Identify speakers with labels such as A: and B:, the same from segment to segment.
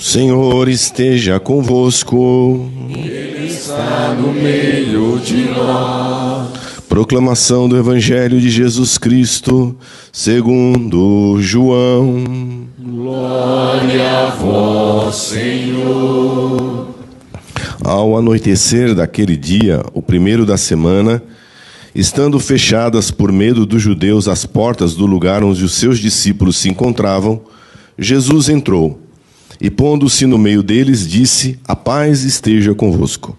A: Senhor esteja convosco.
B: Ele está no meio de nós.
A: Proclamação do Evangelho de Jesus Cristo, segundo João.
B: Glória a vós, Senhor.
A: Ao anoitecer daquele dia, o primeiro da semana, estando fechadas por medo dos judeus as portas do lugar onde os seus discípulos se encontravam, Jesus entrou e, pondo-se no meio deles, disse: A paz esteja convosco.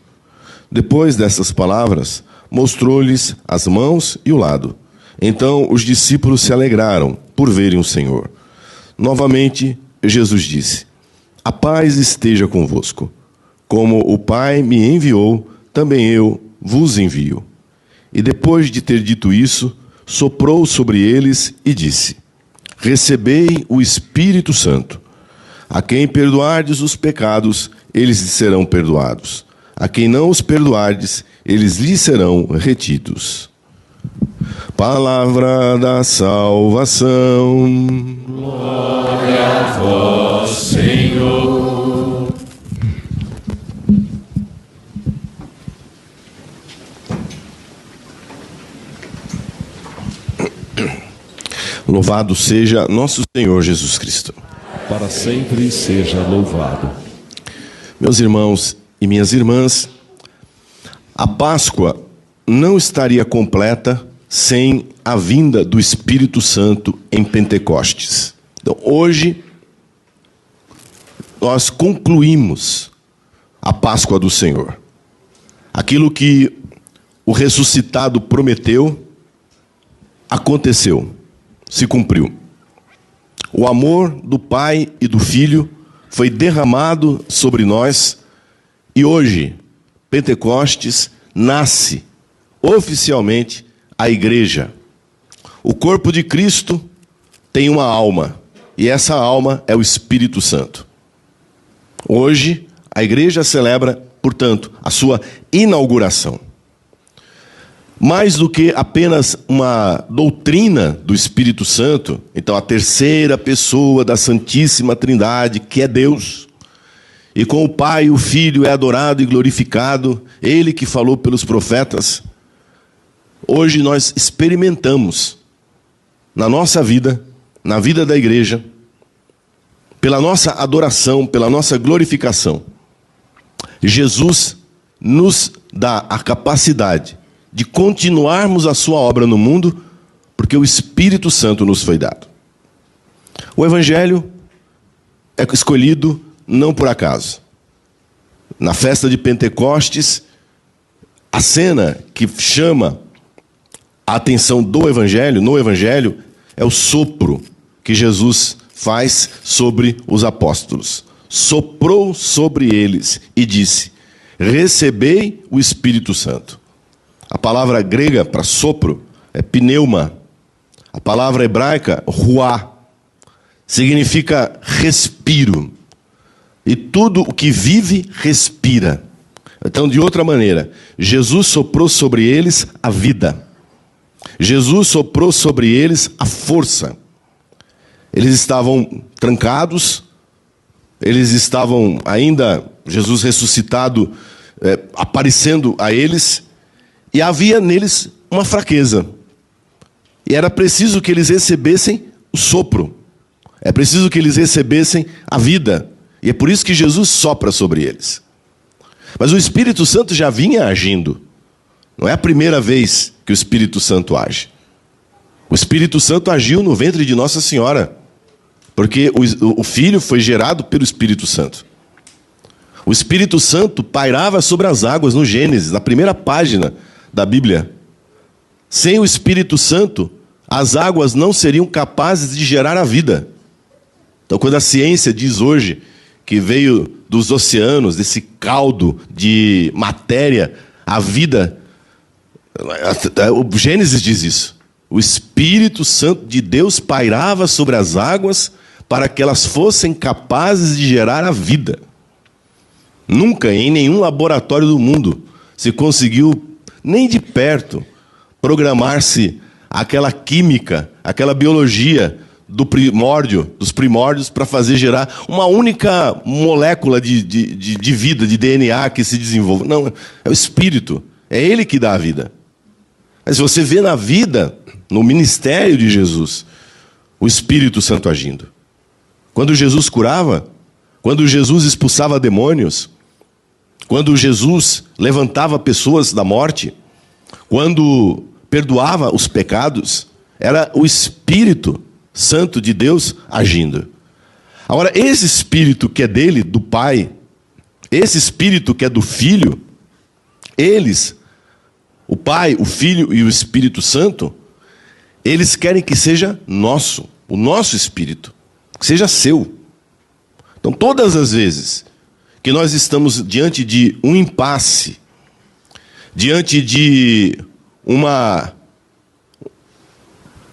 A: Depois dessas palavras, mostrou-lhes as mãos e o lado. Então os discípulos se alegraram por verem o Senhor. Novamente, Jesus disse: A paz esteja convosco. Como o Pai me enviou, também eu vos envio. E depois de ter dito isso, soprou sobre eles e disse: Recebei o Espírito Santo. A quem perdoardes os pecados, eles lhes serão perdoados. A quem não os perdoardes, eles lhes serão retidos. Palavra da salvação.
B: Glória a vós, Senhor.
A: Louvado seja nosso Senhor Jesus Cristo.
B: Para sempre seja louvado.
A: Meus irmãos e minhas irmãs, a Páscoa não estaria completa sem a vinda do Espírito Santo em Pentecostes. Então, hoje, nós concluímos a Páscoa do Senhor. Aquilo que o ressuscitado prometeu, aconteceu, se cumpriu. O amor do Pai e do Filho foi derramado sobre nós e hoje, Pentecostes, nasce oficialmente a igreja. O corpo de Cristo tem uma alma e essa alma é o Espírito Santo. Hoje, a igreja celebra, portanto, a sua inauguração. Mais do que apenas uma doutrina do Espírito Santo, então a terceira pessoa da Santíssima Trindade, que é Deus, e com o Pai e o Filho é adorado e glorificado, Ele que falou pelos profetas, hoje nós experimentamos na nossa vida, na vida da igreja, pela nossa adoração, pela nossa glorificação, Jesus nos dá a capacidade de continuarmos a sua obra no mundo, porque o Espírito Santo nos foi dado. O Evangelho é escolhido não por acaso. Na festa de Pentecostes, a cena que chama a atenção do Evangelho, no Evangelho, é o sopro que Jesus faz sobre os apóstolos. Soprou sobre eles e disse: Recebei o Espírito Santo. A palavra grega para sopro é pneuma. A palavra hebraica, ruá, significa respiro. E tudo o que vive, respira. Então, de outra maneira, Jesus soprou sobre eles a vida. Jesus soprou sobre eles a força. Eles estavam trancados, eles estavam ainda, Jesus ressuscitado, aparecendo a eles, e havia neles uma fraqueza. E era preciso que eles recebessem o sopro. É preciso que eles recebessem a vida. E é por isso que Jesus sopra sobre eles. Mas o Espírito Santo já vinha agindo. Não é a primeira vez que o Espírito Santo age. O Espírito Santo agiu no ventre de Nossa Senhora, porque o Filho foi gerado pelo Espírito Santo. O Espírito Santo pairava sobre as águas no Gênesis, na primeira página da Bíblia. Sem o Espírito Santo, as águas não seriam capazes de gerar a vida. Então, quando a ciência diz hoje que veio dos oceanos, desse caldo de matéria, a vida, o Gênesis diz isso. O Espírito Santo de Deus pairava sobre as águas para que elas fossem capazes de gerar a vida. Nunca, em nenhum laboratório do mundo, se conseguiu, nem de perto, programar-se aquela química, aquela biologia dos primórdios, para fazer gerar uma única molécula de vida, de DNA que se desenvolve. Não, é o Espírito. É Ele que dá a vida. Mas você vê na vida, no ministério de Jesus, o Espírito Santo agindo. Quando Jesus curava, quando Jesus expulsava demônios, quando Jesus levantava pessoas da morte, quando perdoava os pecados, era o Espírito Santo de Deus agindo. Agora, esse Espírito que é dele, do Pai, esse Espírito que é do Filho, eles, o Pai, o Filho e o Espírito Santo, eles querem que seja nosso, o nosso Espírito, que seja seu. Então, todas as vezes que nós estamos diante de um impasse, diante de uma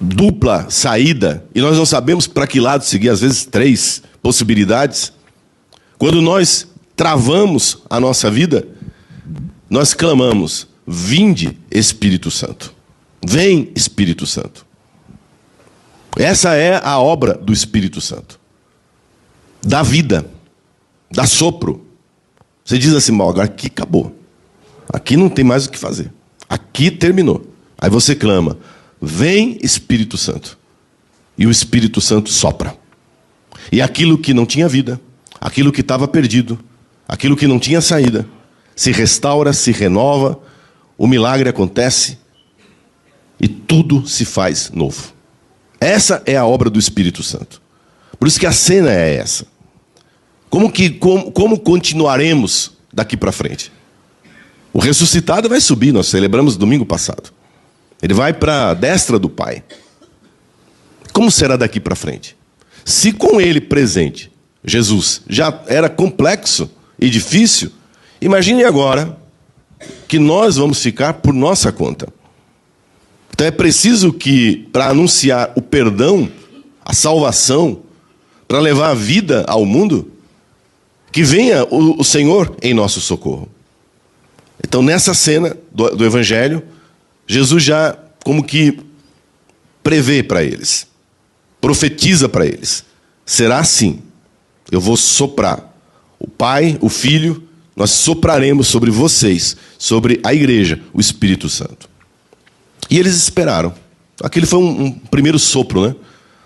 A: dupla saída, e nós não sabemos para que lado seguir, às vezes 3 possibilidades, quando nós travamos a nossa vida, nós clamamos: vinde, Espírito Santo. Vem, Espírito Santo. Essa é a obra do Espírito Santo. Dá vida, dá sopro. Você diz assim: agora aqui acabou. Aqui não tem mais o que fazer. Aqui terminou. Aí você clama: vem, Espírito Santo. E o Espírito Santo sopra. E aquilo que não tinha vida, aquilo que estava perdido, aquilo que não tinha saída, se restaura, se renova, o milagre acontece e tudo se faz novo. Essa é a obra do Espírito Santo. Por isso que a cena é essa. Como continuaremos daqui para frente? O ressuscitado vai subir, nós celebramos domingo passado. Ele vai para a destra do Pai. Como será daqui para frente? Se com ele presente, Jesus, já era complexo e difícil, imagine agora que nós vamos ficar por nossa conta. Então é preciso que, para anunciar o perdão, a salvação, para levar a vida ao mundo, que venha o Senhor em nosso socorro. Então, nessa cena do Evangelho, Jesus já como que prevê para eles, profetiza para eles: será assim, eu vou soprar. O Pai, o Filho, nós sopraremos sobre vocês, sobre a igreja, o Espírito Santo. E eles esperaram. Aquele foi um primeiro sopro, né?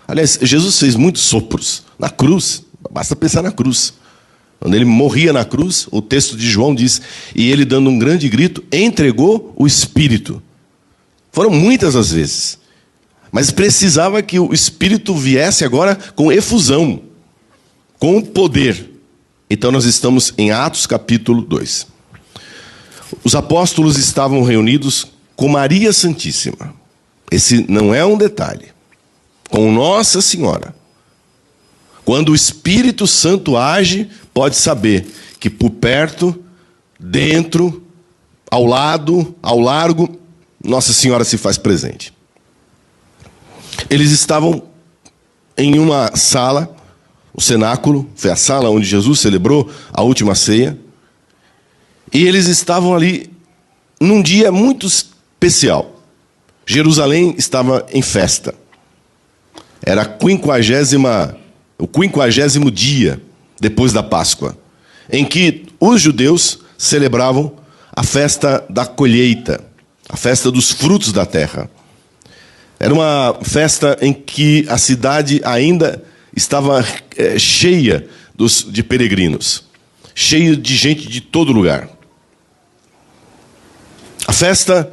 A: Aliás, Jesus fez muitos sopros. Na cruz, basta pensar na cruz. Quando ele morria na cruz, o texto de João diz: e ele, dando um grande grito, entregou o Espírito. Foram muitas as vezes. Mas precisava que o Espírito viesse agora com efusão, com poder. Então nós estamos em Atos capítulo 2. Os apóstolos estavam reunidos com Maria Santíssima. Esse não é um detalhe. Com Nossa Senhora. Quando o Espírito Santo age, pode saber que por perto, dentro, ao lado, ao largo, Nossa Senhora se faz presente. Eles estavam em uma sala, o cenáculo, foi a sala onde Jesus celebrou a última ceia, e eles estavam ali num dia muito especial. Jerusalém estava em festa. Era o 50º dia depois da Páscoa, em que os judeus celebravam a festa da colheita, a festa dos frutos da terra. Era uma festa em que a cidade ainda estava cheia de peregrinos, cheia de gente de todo lugar. A festa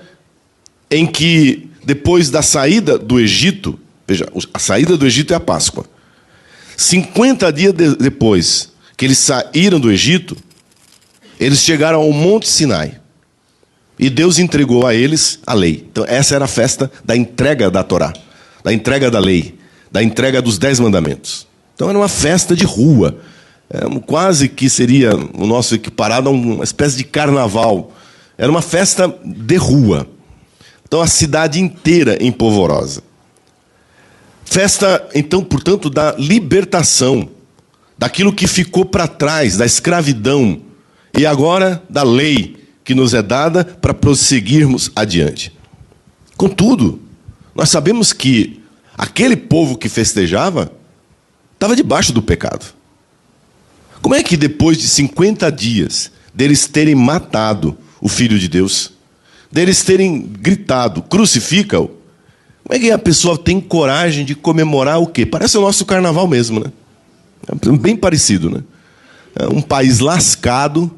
A: em que, depois da saída do Egito, veja, a saída do Egito é a Páscoa. 50 dias depois que eles saíram do Egito, eles chegaram ao Monte Sinai. E Deus entregou a eles a lei. Então essa era a festa da entrega da Torá, da entrega da lei, da entrega dos 10 mandamentos. Então era uma festa de rua. Quase que seria o nosso equiparado a uma espécie de carnaval. Era uma festa de rua. Então a cidade inteira empolvorosa. Festa, então, portanto, da libertação, daquilo que ficou para trás, da escravidão, e agora da lei que nos é dada para prosseguirmos adiante. Contudo, nós sabemos que Aquele povo que festejava estava debaixo do pecado. Como é que depois de 50 dias deles terem matado o Filho de Deus, deles terem gritado, crucifica-o, como é que a pessoa tem coragem de comemorar o quê? Parece o nosso carnaval mesmo, né? É bem parecido, né? É um país lascado,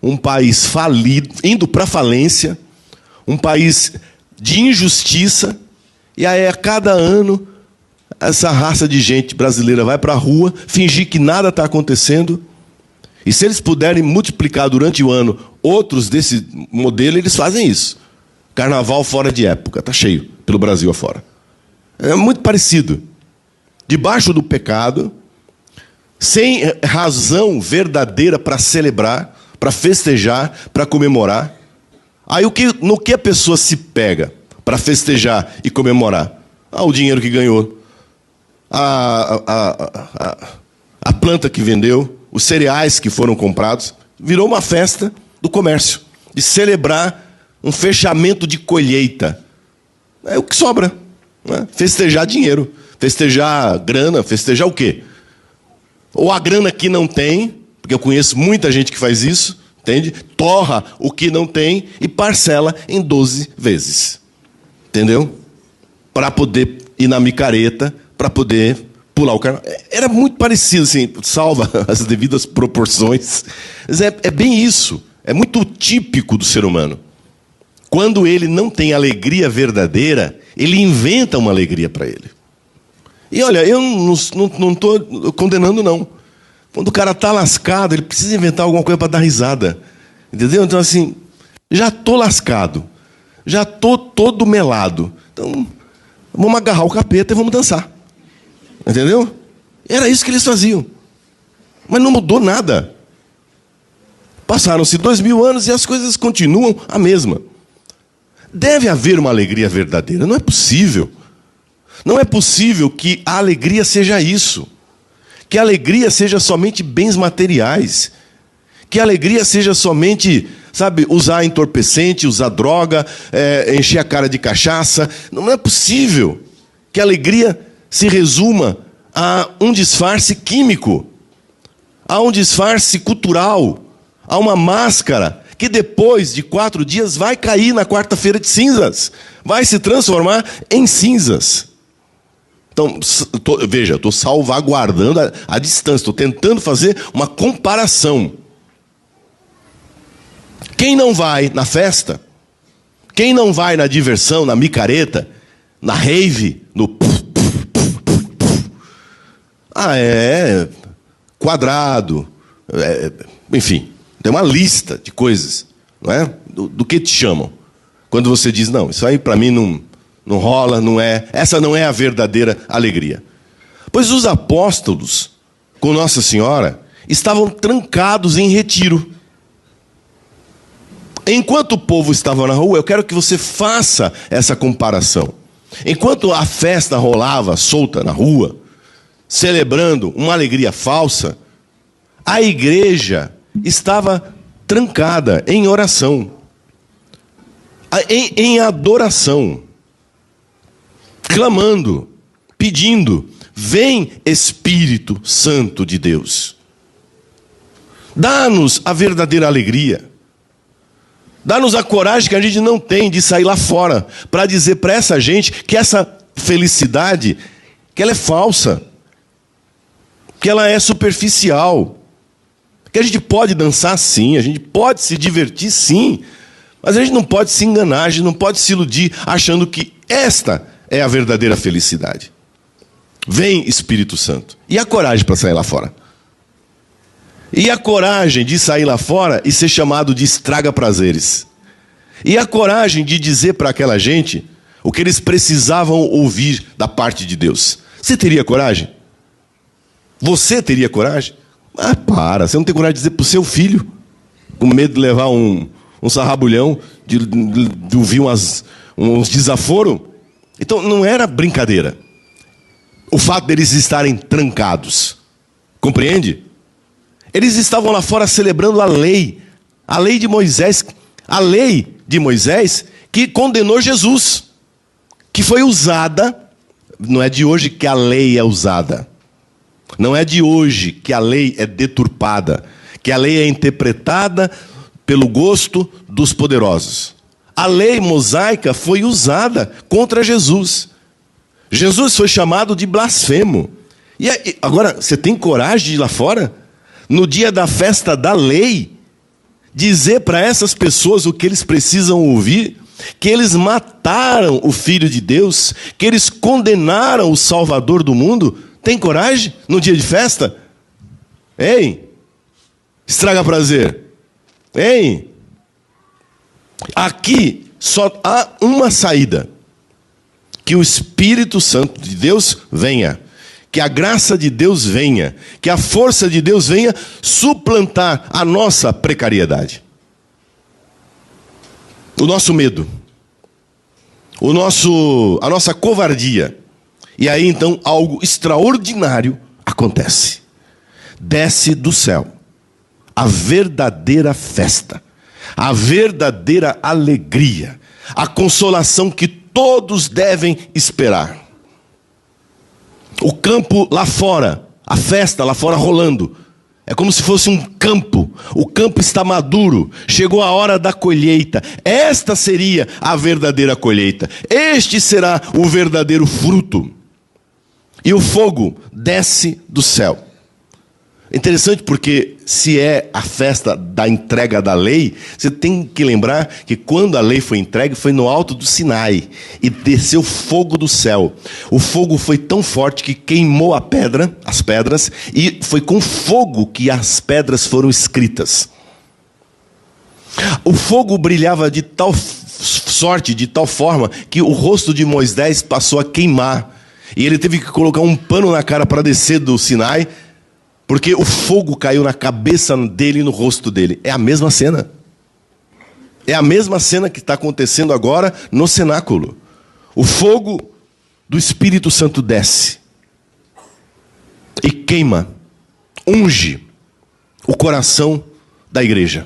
A: um país falido, indo para a falência, um país de injustiça, e aí a cada ano essa raça de gente brasileira vai para a rua, fingir que nada está acontecendo, e se eles puderem multiplicar durante o ano outros desse modelo, eles fazem isso. Carnaval fora de época, está cheio pelo Brasil afora. É muito parecido. Debaixo do pecado, sem razão verdadeira para celebrar, para festejar, para comemorar. Aí no que a pessoa se pega para festejar e comemorar? O dinheiro que ganhou, a planta que vendeu, os cereais que foram comprados. Virou uma festa do comércio, de celebrar um fechamento de colheita. É o que sobra, né? Festejar dinheiro, festejar grana, festejar o quê? Ou a grana que não tem, porque eu conheço muita gente que faz isso, entende? Torra o que não tem e parcela em 12 vezes. Entendeu? Para poder ir na micareta, para poder pular o carnaval. Era muito parecido, assim, salva as devidas proporções. Mas é bem isso. É muito típico do ser humano. Quando ele não tem alegria verdadeira, ele inventa uma alegria para ele. E olha, eu não estou condenando, não. Quando o cara está lascado, ele precisa inventar alguma coisa para dar risada. Entendeu? Então, assim, já estou lascado. Já estou todo melado. Então, vamos agarrar o capeta e vamos dançar. Entendeu? Era isso que eles faziam. Mas não mudou nada. Passaram-se 2000 anos e as coisas continuam a mesma. Deve haver uma alegria verdadeira. Não é possível. Não é possível que a alegria seja isso. Que a alegria seja somente bens materiais. Que a alegria seja somente, sabe, usar entorpecente, usar droga, encher a cara de cachaça. Não é possível que a alegria se resuma a um disfarce químico, a um disfarce cultural, a uma máscara que depois de 4 dias vai cair na quarta-feira de cinzas, vai se transformar em cinzas. Então, veja, eu estou salvaguardando a distância, estou tentando fazer uma comparação. Quem não vai na festa, quem não vai na diversão, na micareta, na rave, no é quadrado, enfim, tem uma lista de coisas, não é? Do que te chamam. Quando você diz, não, isso aí para mim não rola, não é, essa não é a verdadeira alegria. Pois os apóstolos, com Nossa Senhora, estavam trancados em retiro. Enquanto o povo estava na rua, eu quero que você faça essa comparação. Enquanto a festa rolava solta na rua, celebrando uma alegria falsa, a igreja estava trancada em oração, em adoração, clamando, pedindo: vem Espírito Santo de Deus, dá-nos a verdadeira alegria, dá-nos a coragem que a gente não tem de sair lá fora para dizer para essa gente que essa felicidade, que ela é falsa, que ela é superficial, que a gente pode dançar sim, a gente pode se divertir sim, mas a gente não pode se enganar, a gente não pode se iludir achando que esta é a verdadeira felicidade. Vem Espírito Santo. E a coragem para sair lá fora? E a coragem de sair lá fora e ser chamado de estraga-prazeres? E a coragem de dizer para aquela gente o que eles precisavam ouvir da parte de Deus? Você teria coragem? Você teria coragem? Você não tem coragem de dizer para o seu filho, com medo de levar um sarrabulhão, de ouvir uns desaforos? Então não era brincadeira o fato deles estarem trancados. Compreende? Eles estavam lá fora celebrando a lei de Moisés, a lei de Moisés que condenou Jesus, que foi usada não é de hoje que a lei é usada. Não é de hoje que a lei é deturpada, que a lei é interpretada pelo gosto dos poderosos. A lei mosaica foi usada contra Jesus. Jesus foi chamado de blasfemo. E agora, você tem coragem de ir lá fora, no dia da festa da lei, dizer para essas pessoas o que eles precisam ouvir? Que eles mataram o Filho de Deus, que eles condenaram o Salvador do mundo? Tem coragem no dia de festa? Hein? Estraga prazer. Hein? Aqui só há uma saída: que o Espírito Santo de Deus venha, que a graça de Deus venha, que a força de Deus venha suplantar a nossa precariedade, o nosso medo, a nossa covardia. E aí então algo extraordinário acontece. Desce do céu a verdadeira festa, a verdadeira alegria, a consolação que todos devem esperar. O campo lá fora, a festa lá fora rolando, é como se fosse um campo. O campo está maduro, chegou a hora da colheita. Esta seria a verdadeira colheita. Este será o verdadeiro fruto. E o fogo desce do céu. Interessante porque se é a festa da entrega da lei, você tem que lembrar que quando a lei foi entregue foi no alto do Sinai e desceu fogo do céu. O fogo foi tão forte que queimou as pedras, e foi com fogo que as pedras foram escritas. O fogo brilhava de tal sorte, de tal forma, que o rosto de Moisés passou a queimar. E ele teve que colocar um pano na cara para descer do Sinai, porque o fogo caiu na cabeça dele e no rosto dele. É a mesma cena. É a mesma cena que está acontecendo agora no cenáculo. O fogo do Espírito Santo desce e queima, unge o coração da igreja.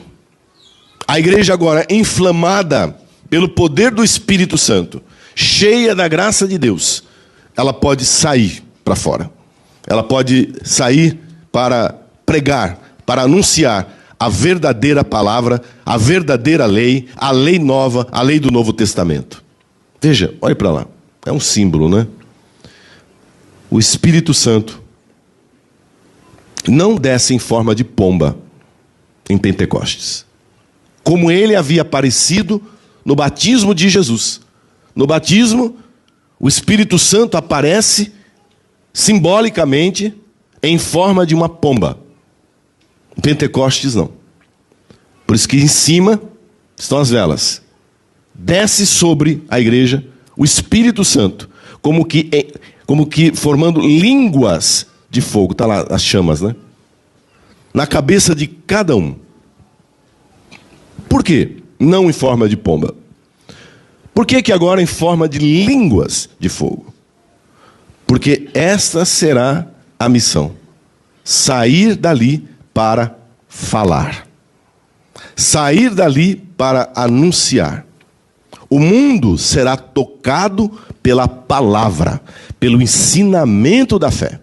A: A igreja agora inflamada pelo poder do Espírito Santo, cheia da graça de Deus, ela pode sair para fora. Ela pode sair para pregar, para anunciar a verdadeira palavra, a verdadeira lei, a lei nova, a lei do Novo Testamento. Veja, olhe para lá. É um símbolo, né? O Espírito Santo não desce em forma de pomba em Pentecostes, como ele havia aparecido no batismo de Jesus. No batismo, o Espírito Santo aparece simbolicamente em forma de uma pomba. Em Pentecostes não. Por isso que em cima estão as velas. Desce sobre a igreja o Espírito Santo, como que formando línguas de fogo. Está lá as chamas, né? Na cabeça de cada um. Por quê? Não em forma de pomba. Por que agora em forma de línguas de fogo? Porque esta será a missão. Sair dali para falar. Sair dali para anunciar. O mundo será tocado pela palavra, pelo ensinamento da fé.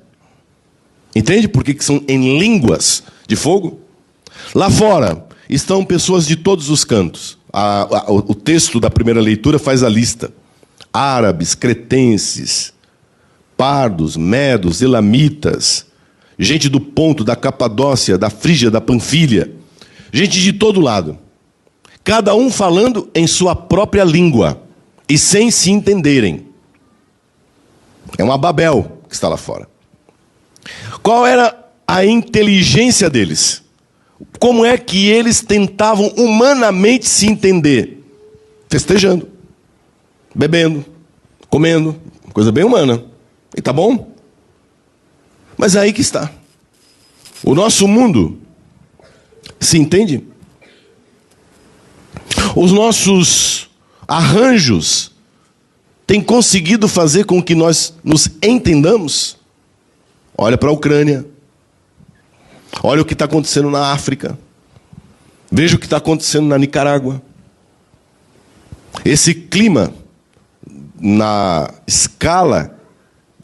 A: Entende por que são em línguas de fogo? Lá fora estão pessoas de todos os cantos. O texto da primeira leitura faz a lista. Árabes, cretenses, pardos, medos, elamitas, gente do Ponto, da Capadócia, da Frígia, da Panfilha, gente de todo lado. Cada um falando em sua própria língua e sem se entenderem. É uma Babel que está lá fora. Qual era a inteligência deles? Como é que eles tentavam humanamente se entender? Festejando, bebendo, comendo, coisa bem humana. E tá bom? Mas é aí que está. O nosso mundo se entende? Os nossos arranjos têm conseguido fazer com que nós nos entendamos? Olha para a Ucrânia. Olha o que está acontecendo na África. Veja o que está acontecendo na Nicarágua. Esse clima, na escala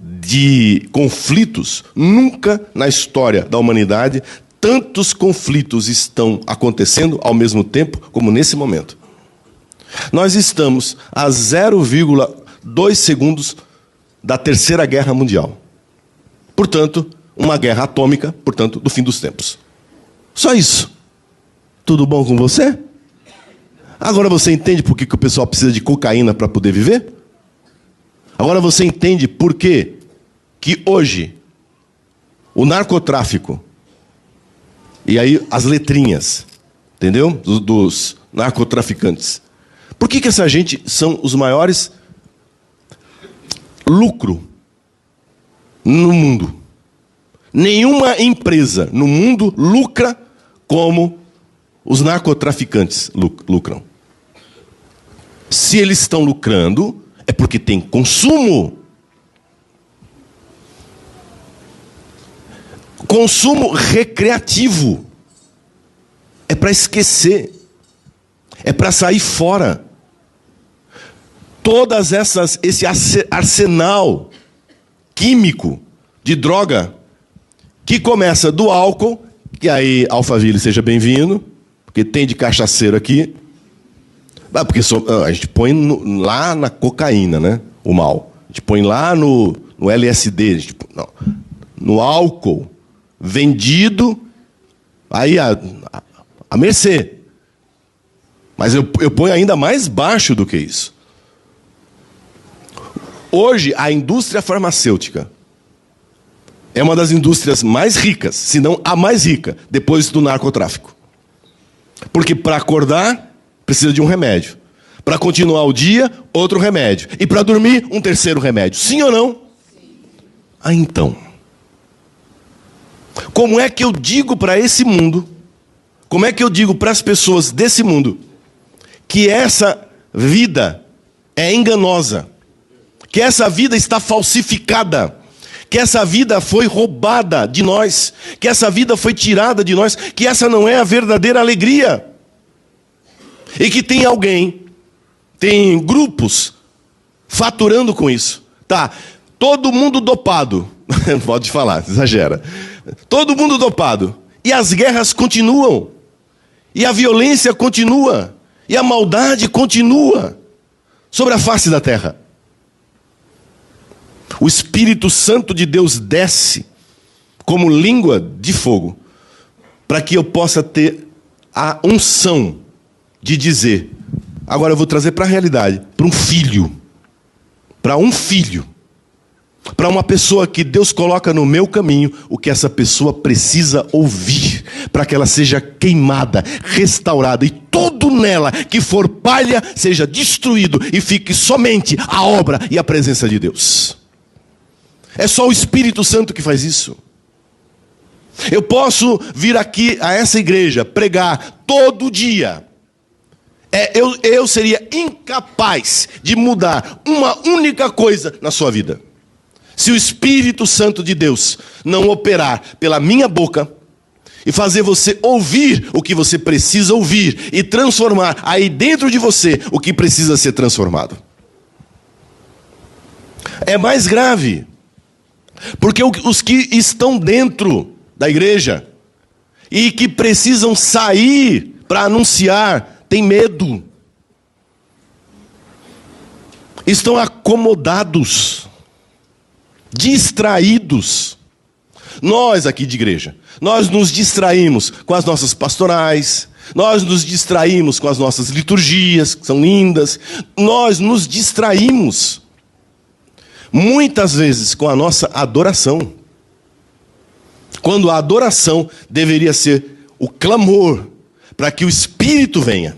A: de conflitos, nunca na história da humanidade tantos conflitos estão acontecendo ao mesmo tempo como nesse momento. Nós estamos a 0,2 segundos da Terceira Guerra Mundial. Portanto, uma guerra atômica, portanto, do fim dos tempos. Só isso. Tudo bom com você? Agora você entende por que o pessoal precisa de cocaína para poder viver? Agora você entende por que hoje o narcotráfico, e aí as letrinhas, entendeu? Dos narcotraficantes. Por que essa gente são os maiores lucro no mundo? Nenhuma empresa no mundo lucra como os narcotraficantes lucram. Se eles estão lucrando, é porque tem consumo. Consumo recreativo. É para esquecer. É para sair fora. Esse arsenal químico de droga que começa do álcool, que aí, Alphaville, seja bem-vindo, porque tem de cachaceiro aqui. Porque a gente põe lá na cocaína, né? O mal. A gente põe lá no LSD. No álcool vendido, aí a mercê. Mas eu ponho ainda mais baixo do que isso. Hoje, a indústria farmacêutica é uma das indústrias mais ricas, se não a mais rica, depois do narcotráfico. Porque para acordar, precisa de um remédio. Para continuar o dia, outro remédio. E para dormir, um terceiro remédio. Sim ou não? Ah, então. Como é que eu digo para esse mundo, como é que eu digo para as pessoas desse mundo, que essa vida é enganosa, que essa vida está falsificada, que essa vida foi roubada de nós, que essa vida foi tirada de nós, que essa não é a verdadeira alegria. E que tem alguém, tem grupos faturando com isso. Tá, todo mundo dopado. Pode falar, exagera. Todo mundo dopado. E as guerras continuam. E a violência continua. E a maldade continua sobre a face da terra. O Espírito Santo de Deus desce como língua de fogo, para que eu possa ter a unção de dizer, agora eu vou trazer para a realidade, para um filho, para uma pessoa que Deus coloca no meu caminho, o que essa pessoa precisa ouvir, para que ela seja queimada, restaurada, e tudo nela que for palha seja destruído, e fique somente a obra e a presença de Deus. É só o Espírito Santo que faz isso. Eu posso vir aqui a essa igreja, pregar todo dia. Eu seria incapaz de mudar uma única coisa na sua vida, se o Espírito Santo de Deus não operar pela minha boca e fazer você ouvir o que você precisa ouvir e transformar aí dentro de você o que precisa ser transformado. É mais grave. Porque os que estão dentro da igreja e que precisam sair para anunciar, têm medo. Estão acomodados, distraídos. Nós aqui de igreja, nós nos distraímos com as nossas pastorais, nós nos distraímos com as nossas liturgias, que são lindas, nós nos distraímos muitas vezes com a nossa adoração, quando a adoração deveria ser o clamor para que o Espírito venha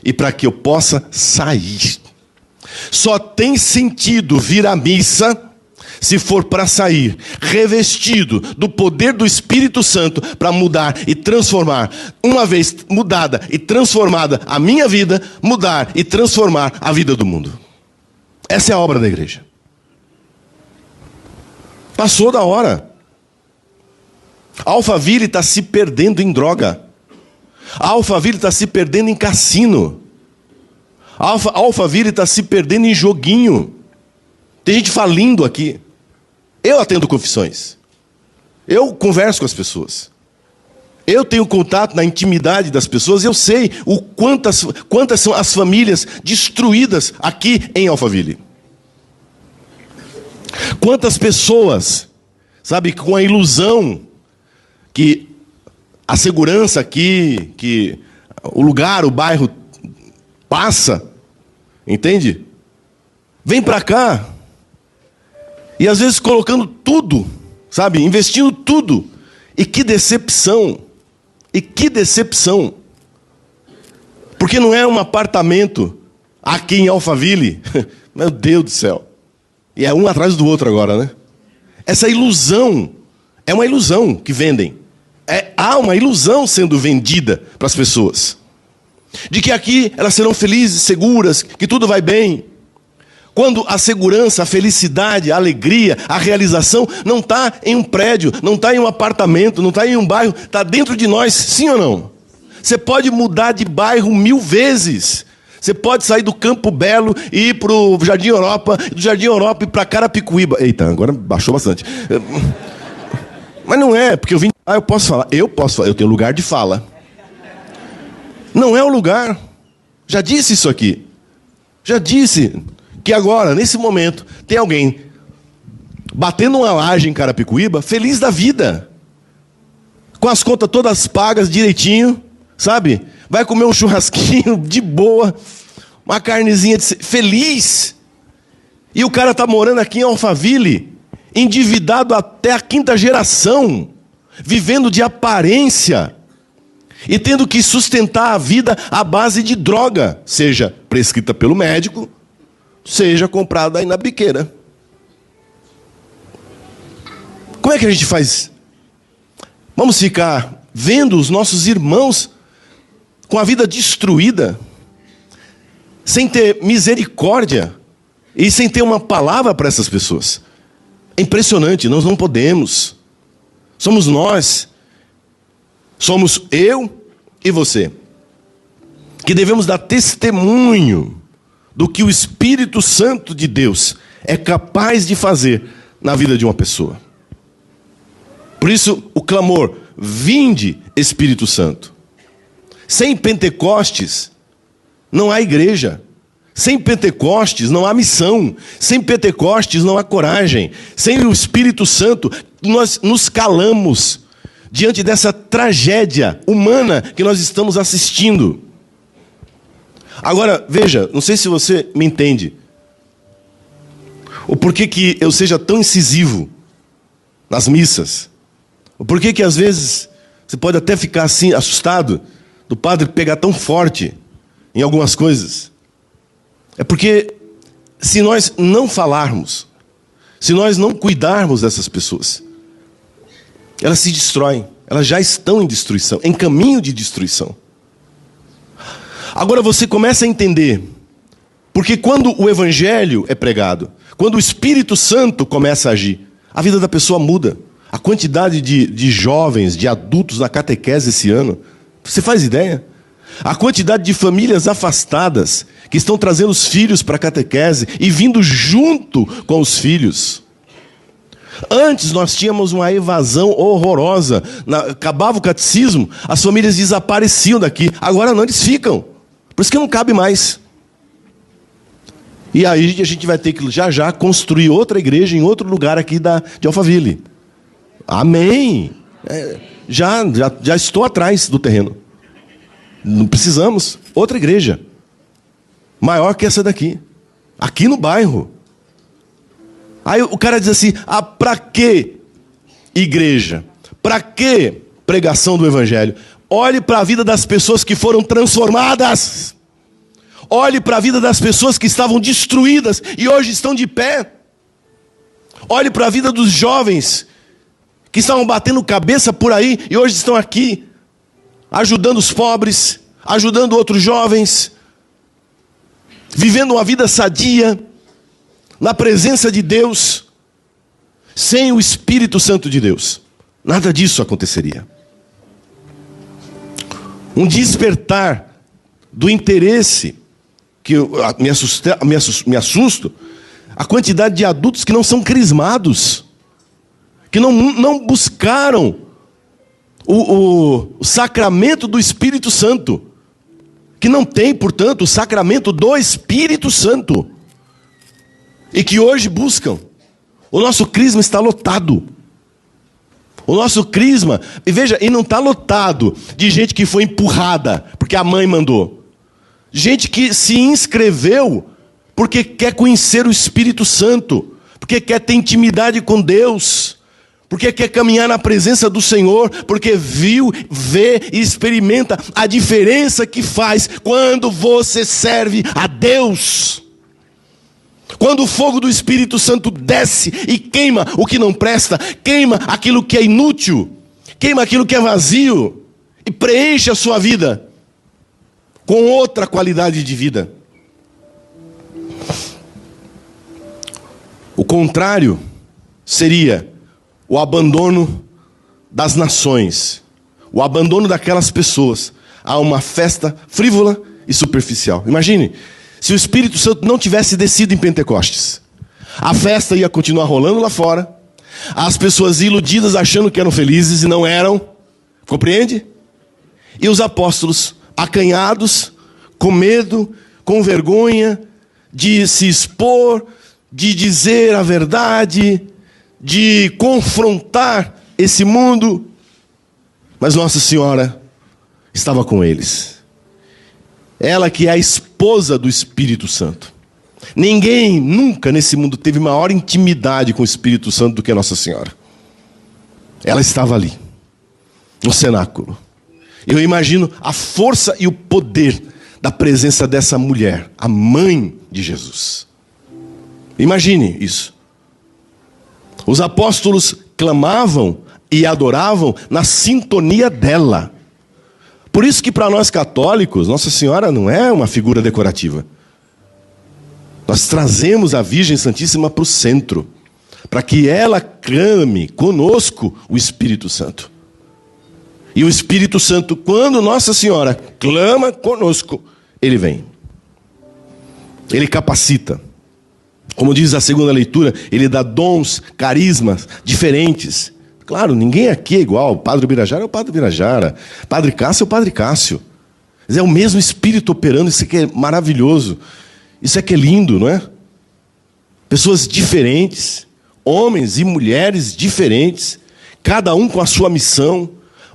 A: e para que eu possa sair. Só tem sentido vir à missa se for para sair revestido do poder do Espírito Santo para mudar e transformar. Uma vez mudada e transformada a minha vida, mudar e transformar a vida do mundo. Essa é a obra da igreja. Passou da hora. Alphaville está se perdendo em droga. Alphaville está se perdendo em cassino. Alphaville está se perdendo em joguinho. Tem gente falindo aqui. Eu atendo confissões. Eu converso com as pessoas. Eu tenho contato na intimidade das pessoas. Eu sei quantas são as famílias destruídas aqui em Alphaville. Quantas pessoas, sabe, com a ilusão que a segurança aqui, que o lugar, o bairro passa, entende? Vem para cá e às vezes colocando tudo, sabe, investindo tudo. E que decepção! E que decepção! Porque não é um apartamento aqui em Alphaville. Meu Deus do céu! E é um atrás do outro agora, né? Essa ilusão é uma ilusão que vendem. Há uma ilusão sendo vendida para as pessoas. De que aqui elas serão felizes, seguras, que tudo vai bem. Quando a segurança, a felicidade, a alegria, a realização não está em um prédio, não está em um apartamento, não está em um bairro, está dentro de nós, sim ou não? Você pode mudar de bairro 1000 vezes. Você pode sair do Campo Belo e ir para o Jardim Europa, do Jardim Europa ir para Carapicuíba. Eita, agora baixou bastante. Mas não é, porque eu vim... eu posso falar, eu tenho lugar de fala. Não é o lugar. Já disse isso aqui. Já disse que agora, nesse momento, tem alguém batendo uma laje em Carapicuíba, feliz da vida. Com as contas todas pagas direitinho, sabe? Vai comer um churrasquinho de boa, uma carnezinha feliz. E o cara está morando aqui em Alphaville, endividado até a 5ª geração, vivendo de aparência e tendo que sustentar a vida à base de droga, seja prescrita pelo médico, seja comprada aí na biqueira. Como é que a gente faz? Vamos ficar vendo os nossos irmãos com a vida destruída, sem ter misericórdia e sem ter uma palavra para essas pessoas? É impressionante, nós não podemos. Somos nós, somos eu e você, que devemos dar testemunho do que o Espírito Santo de Deus é capaz de fazer na vida de uma pessoa. Por isso, o clamor, vinde Espírito Santo. Sem Pentecostes, não há igreja. Sem Pentecostes, não há missão. Sem Pentecostes, não há coragem. Sem o Espírito Santo, nós nos calamos diante dessa tragédia humana que nós estamos assistindo. Agora, veja, não sei se você me entende. O porquê que eu seja tão incisivo nas missas. O porquê que às vezes você pode até ficar assim, assustado, do padre pegar tão forte em algumas coisas. É porque se nós não falarmos, se nós não cuidarmos dessas pessoas, elas se destroem. Elas já estão em destruição, em caminho de destruição. Agora você começa a entender, porque quando o Evangelho é pregado, quando o Espírito Santo começa a agir, a vida da pessoa muda. A quantidade de jovens, de adultos na catequese esse ano, você faz ideia? A quantidade de famílias afastadas que estão trazendo os filhos para a catequese e vindo junto com os filhos. Antes nós tínhamos uma evasão horrorosa. Acabava o catecismo, as famílias desapareciam daqui. Agora não, eles ficam. Por isso que não cabe mais. E aí a gente vai ter que já construir outra igreja em outro lugar aqui de Alphaville. Amém. Já estou atrás do terreno. Não precisamos. Outra igreja. Maior que essa daqui. Aqui no bairro. Aí o cara diz assim, para que igreja? Para que pregação do Evangelho? Olhe para a vida das pessoas que foram transformadas. Olhe para a vida das pessoas que estavam destruídas e hoje estão de pé. Olhe para a vida dos jovens que estavam batendo cabeça por aí e hoje estão aqui, ajudando os pobres, ajudando outros jovens, vivendo uma vida sadia, na presença de Deus, sem o Espírito Santo de Deus. Nada disso aconteceria. Um despertar do interesse, que eu me assusto, a quantidade de adultos que não são crismados. que não buscaram o sacramento do Espírito Santo, que não tem, portanto, o sacramento do Espírito Santo, e que hoje buscam. O nosso crisma está lotado. O nosso crisma, e veja, e não está lotado de gente que foi empurrada, porque a mãe mandou. Gente que se inscreveu porque quer conhecer o Espírito Santo, porque quer ter intimidade com Deus, porque quer caminhar na presença do Senhor, porque vê e experimenta a diferença que faz quando você serve a Deus. Quando o fogo do Espírito Santo desce e queima o que não presta, queima aquilo que é inútil, queima aquilo que é vazio e preenche a sua vida com outra qualidade de vida. O contrário seria o abandono das nações, o abandono daquelas pessoas a uma festa frívola e superficial. Imagine, se o Espírito Santo não tivesse descido em Pentecostes, a festa ia continuar rolando lá fora, as pessoas iludidas achando que eram felizes e não eram, compreende? E os apóstolos acanhados, com medo, com vergonha de se expor, de dizer a verdade, de confrontar esse mundo. Mas Nossa Senhora estava com eles. Ela que é a esposa do Espírito Santo. Ninguém nunca nesse mundo teve maior intimidade com o Espírito Santo do que Nossa Senhora. Ela estava ali, no cenáculo. Eu imagino a força e o poder da presença dessa mulher, a mãe de Jesus. Imagine isso. Os apóstolos clamavam e adoravam na sintonia dela. Por isso que para nós católicos, Nossa Senhora não é uma figura decorativa. Nós trazemos a Virgem Santíssima para o centro, para que ela clame conosco o Espírito Santo. E o Espírito Santo, quando Nossa Senhora clama conosco, ele vem. Ele capacita. Como diz a segunda leitura, ele dá dons, carismas diferentes. Claro, ninguém aqui é igual. O Padre Birajara é o Padre Birajara. Padre Cássio é o Padre Cássio. Mas é o mesmo Espírito operando. Isso aqui é maravilhoso. Isso aqui é lindo, não é? Pessoas diferentes. Homens e mulheres diferentes. Cada um com a sua missão.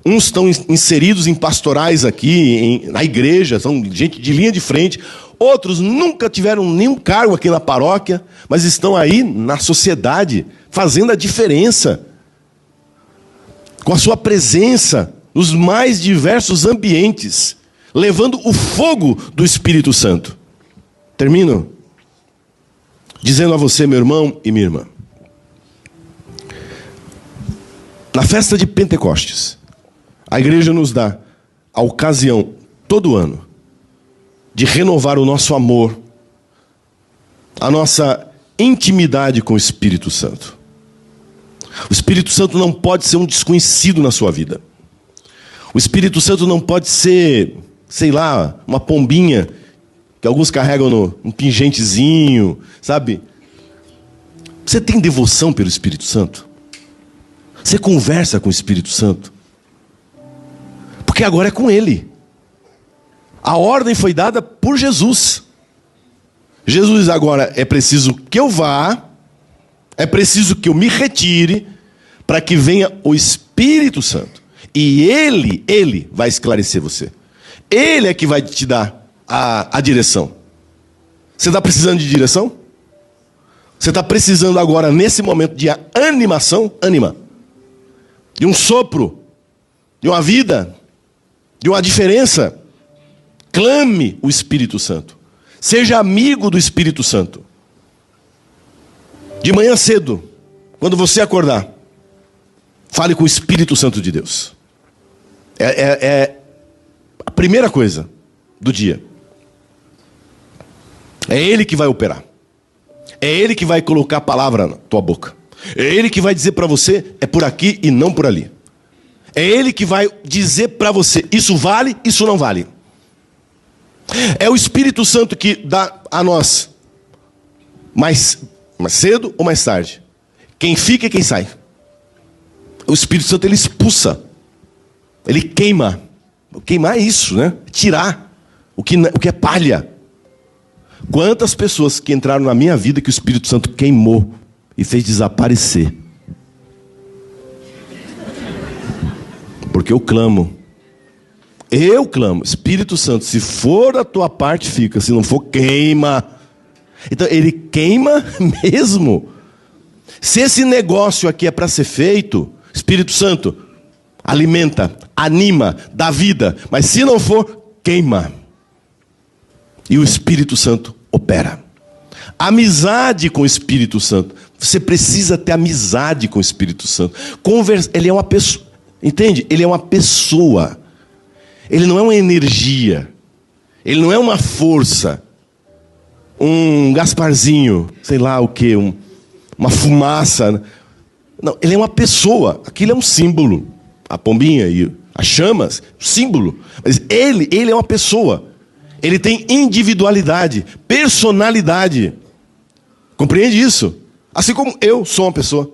A: Uns estão inseridos em pastorais aqui, na igreja. São gente de linha de frente. Outros nunca tiveram nenhum cargo aqui na paróquia. Mas estão aí na sociedade, fazendo a diferença. Com a sua presença nos mais diversos ambientes, levando o fogo do Espírito Santo. Termino dizendo a você, meu irmão e minha irmã, na festa de Pentecostes, a igreja nos dá a ocasião, todo ano, de renovar o nosso amor, a nossa intimidade com o Espírito Santo. O Espírito Santo não pode ser um desconhecido na sua vida. O Espírito Santo não pode ser, sei lá, uma pombinha que alguns carregam num pingentezinho, sabe? Você tem devoção pelo Espírito Santo? Você conversa com o Espírito Santo? Porque agora é com Ele. A ordem foi dada por Jesus. Jesus agora é preciso que eu vá, é preciso que eu me retire para que venha o Espírito Santo. E Ele vai esclarecer você. Ele é que vai te dar a direção. Você está precisando de direção? Você está precisando agora, nesse momento de animação? Anima. De um sopro. De uma vida. De uma diferença. Clame o Espírito Santo. Seja amigo do Espírito Santo. De manhã cedo, quando você acordar, fale com o Espírito Santo de Deus. É a primeira coisa do dia. É Ele que vai operar. É Ele que vai colocar a palavra na tua boca. É Ele que vai dizer para você, é por aqui e não por ali. É Ele que vai dizer para você, isso vale, isso não vale. É o Espírito Santo que dá a nós mais cedo ou mais tarde quem fica e quem sai. O Espírito Santo, ele expulsa. Ele queima. Queimar é isso, né? Tirar o que é palha. Quantas pessoas que entraram na minha vida que o Espírito Santo queimou e fez desaparecer. Porque eu clamo, Espírito Santo, se for da tua parte, fica, se não for, queima. Então, ele queima mesmo. Se esse negócio aqui é para ser feito, Espírito Santo, alimenta, anima, dá vida, mas se não for, queima. E o Espírito Santo opera. Amizade com o Espírito Santo. Você precisa ter amizade com o Espírito Santo. Ele é uma pessoa. Entende? Ele é uma pessoa. Ele não é uma energia. Ele não é uma força. Um Gasparzinho, sei lá o que, uma fumaça. Não, ele é uma pessoa. Aquilo é um símbolo. A pombinha e as chamas, símbolo. Mas ele é uma pessoa. Ele tem individualidade, personalidade. Compreende isso? Assim como eu sou uma pessoa.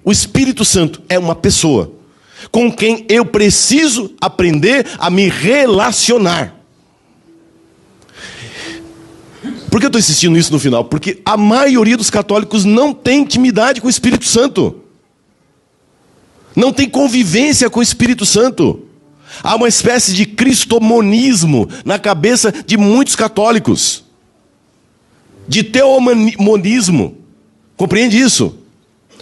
A: O Espírito Santo é uma pessoa com quem eu preciso aprender a me relacionar. Por que eu estou insistindo nisso no final? Porque a maioria dos católicos não tem intimidade com o Espírito Santo. Não tem convivência com o Espírito Santo. Há uma espécie de cristomonismo na cabeça de muitos católicos. De teomonismo. Compreende isso?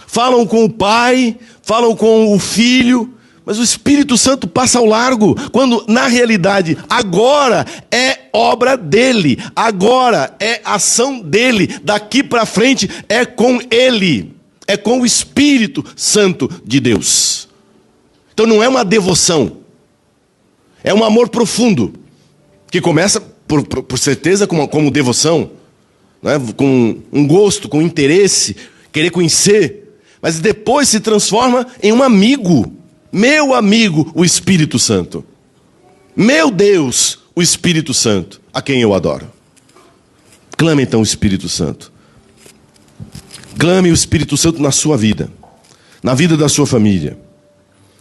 A: Falam com o Pai, falam com o Filho, mas o Espírito Santo passa ao largo, quando na realidade agora é obra dele, agora é ação dele, daqui para frente é com ele, é com o Espírito Santo de Deus. Então não é uma devoção, é um amor profundo, que começa por certeza como devoção, né? Com um gosto, com interesse, querer conhecer, mas depois se transforma em um amigo. Meu amigo, o Espírito Santo. Meu Deus, o Espírito Santo, a quem eu adoro. Clame então o Espírito Santo. Clame o Espírito Santo na sua vida, na vida da sua família,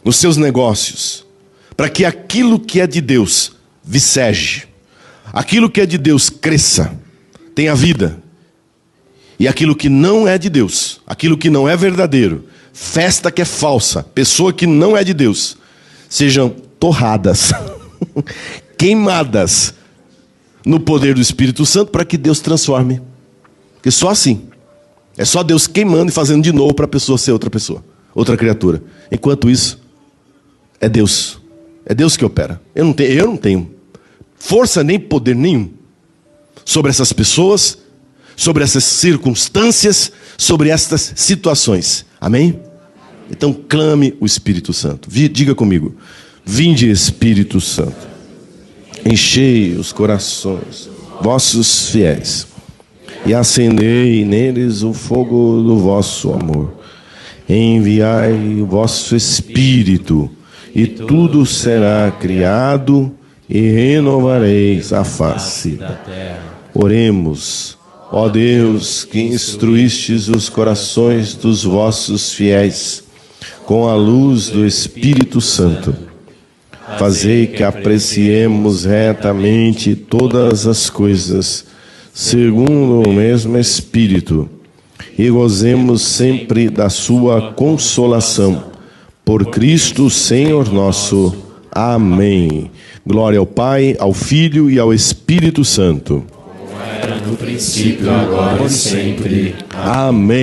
A: nos seus negócios, para que aquilo que é de Deus viceje, aquilo que é de Deus cresça, tenha vida. E aquilo que não é de Deus, aquilo que não é verdadeiro, festa que é falsa, pessoa que não é de Deus, sejam torradas, queimadas no poder do Espírito Santo para que Deus transforme. Porque só assim, é só Deus queimando e fazendo de novo para a pessoa ser outra pessoa, outra criatura. Enquanto isso, é Deus que opera. Eu não tenho força nem poder nenhum sobre essas pessoas, sobre essas circunstâncias, sobre estas situações. Amém? Então clame o Espírito Santo. Diga comigo: vinde Espírito Santo, enchei os corações vossos fiéis e acendei neles o fogo do vosso amor. Enviai o vosso Espírito e tudo será criado e renovareis a face da terra. Oremos. Ó Deus, que instruístes os corações dos vossos fiéis com a luz do Espírito Santo, fazei que apreciemos retamente todas as coisas, segundo o mesmo Espírito, e gozemos sempre da sua consolação. Por Cristo Senhor nosso. Amém. Glória ao Pai, ao Filho e ao Espírito Santo.
B: No princípio, agora e sempre.
A: Amém.